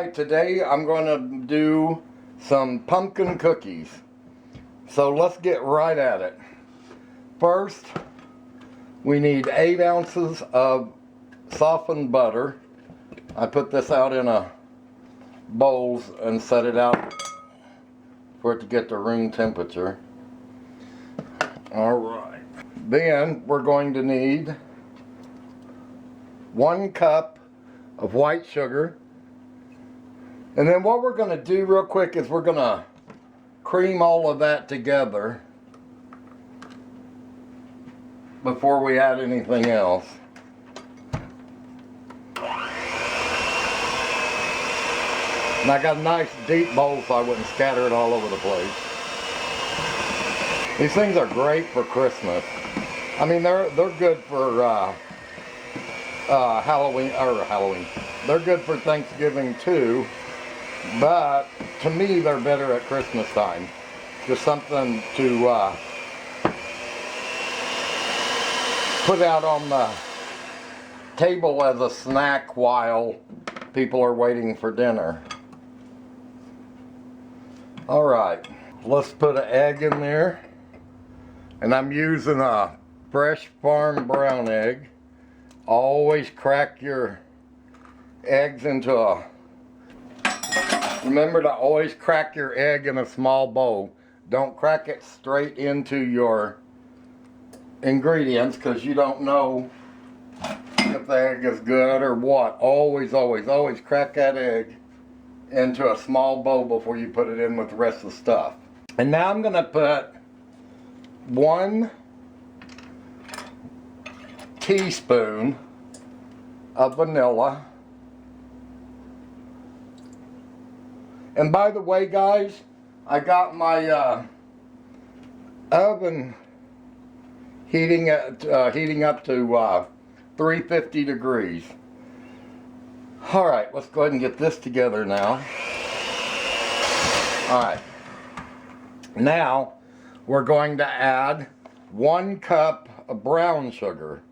Alright, today I'm going to do some pumpkin cookies. So let's get right at it. First, we need 8 ounces of softened butter. I put this out in a bowls and set it out for it to get to room temperature. Alright. Then we're going to need 1 cup of white sugar. And then what we're going to do real quick is we're going to cream all of that together before we add anything else. And I got a nice deep bowl so I wouldn't scatter it all over the place. These things are great for Christmas. I mean, they're good for Halloween. They're good for Thanksgiving too, but to me they're better at Christmas time. Just something to put out on the table as a snack while people are waiting for dinner. Alright, let's put an egg in there. And I'm using a fresh farm brown egg. Always crack your eggs into a... Remember to always crack your egg in a small bowl. Don't crack it straight into your ingredients because you don't know if the egg is good or what. Always crack that egg into a small bowl before you put it in with the rest of the stuff. And now I'm going to put 1 teaspoon of vanilla. And by the way, guys, I got my oven heating up to 350 degrees. Alright, let's go ahead and get this together now. Alright. Now, we're going to add 1 cup of brown sugar.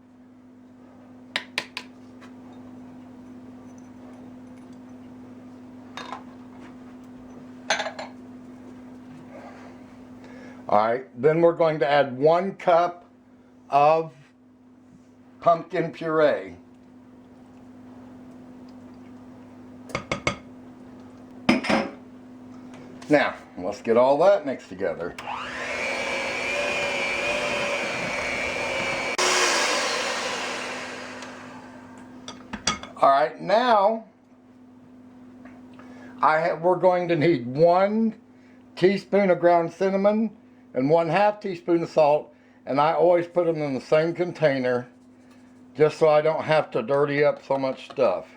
Alright, then we're going to add 1 cup of pumpkin puree. Now, let's get all that mixed together. Alright, now we're going to need 1 teaspoon of ground cinnamon and 1/2 teaspoon of salt, and I always put them in the same container just so I don't have to dirty up so much stuff.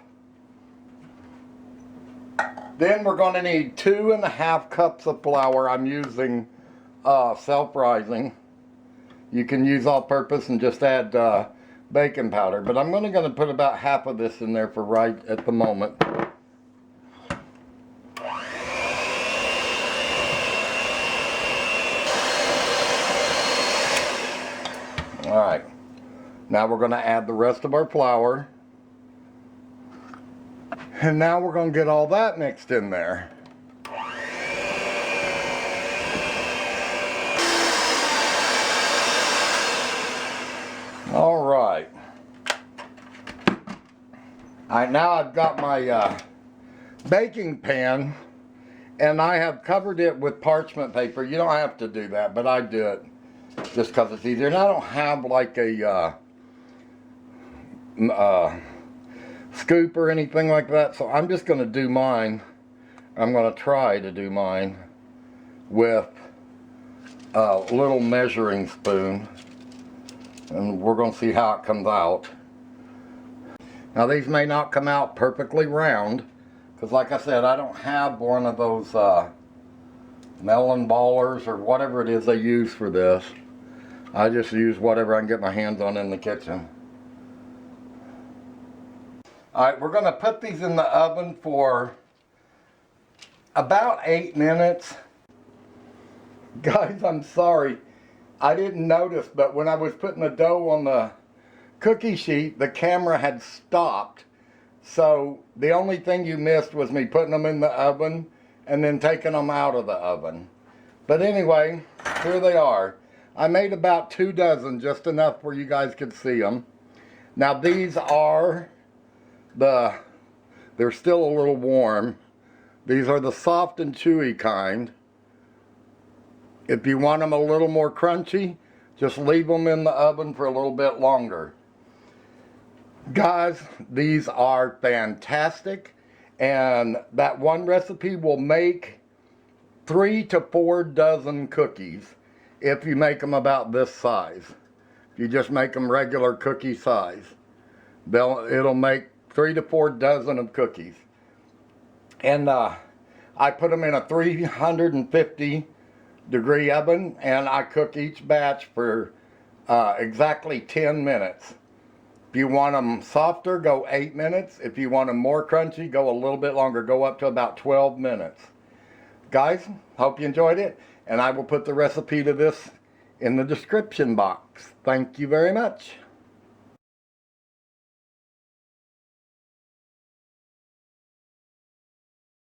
Then we're going to need 2.5 cups of flour. I'm using self-rising. You can use all-purpose and just add baking powder, but I'm only going to put about half of this in there for right at the moment. Alright, now we're going to add the rest of our flour. And now we're going to get all that mixed in there. Alright. Alright, now I've got my baking pan, and I have covered it with parchment paper. You don't have to do that, but I do it just because it's easier. And I don't have like a scoop or anything like that, so I'm just going to do mine. I'm going to try to do mine with a little measuring spoon, and we're going to see how it comes out. Now these may not come out perfectly round because, like I said, I don't have one of those melon ballers or whatever it is they use for this. I just use whatever I can get my hands on in the kitchen. Alright, we're going to put these in the oven for about 8 minutes. Guys, I'm sorry. I didn't notice, but when I was putting the dough on the cookie sheet, the camera had stopped So the only thing you missed was me putting them in the oven and then taking them out of the oven. But anyway, here they are. I made about 2 dozen, just enough where you guys could see them. Now these are they're still a little warm. These are the soft and chewy kind. If you want them a little more crunchy, just leave them in the oven for a little bit longer. Guys, these are fantastic, and that one recipe will make 3 to 4 dozen cookies if you make them about this size. If you just make them regular cookie size, it'll make 3 to 4 dozen of cookies. And I put them in a 350 degree oven, and I cook each batch for exactly 10 minutes. If you want them softer, go 8 minutes. If you want them more crunchy, go a little bit longer. Go up to about 12 minutes. Guys, hope you enjoyed it. And I will put the recipe to this in the description box. Thank you very much.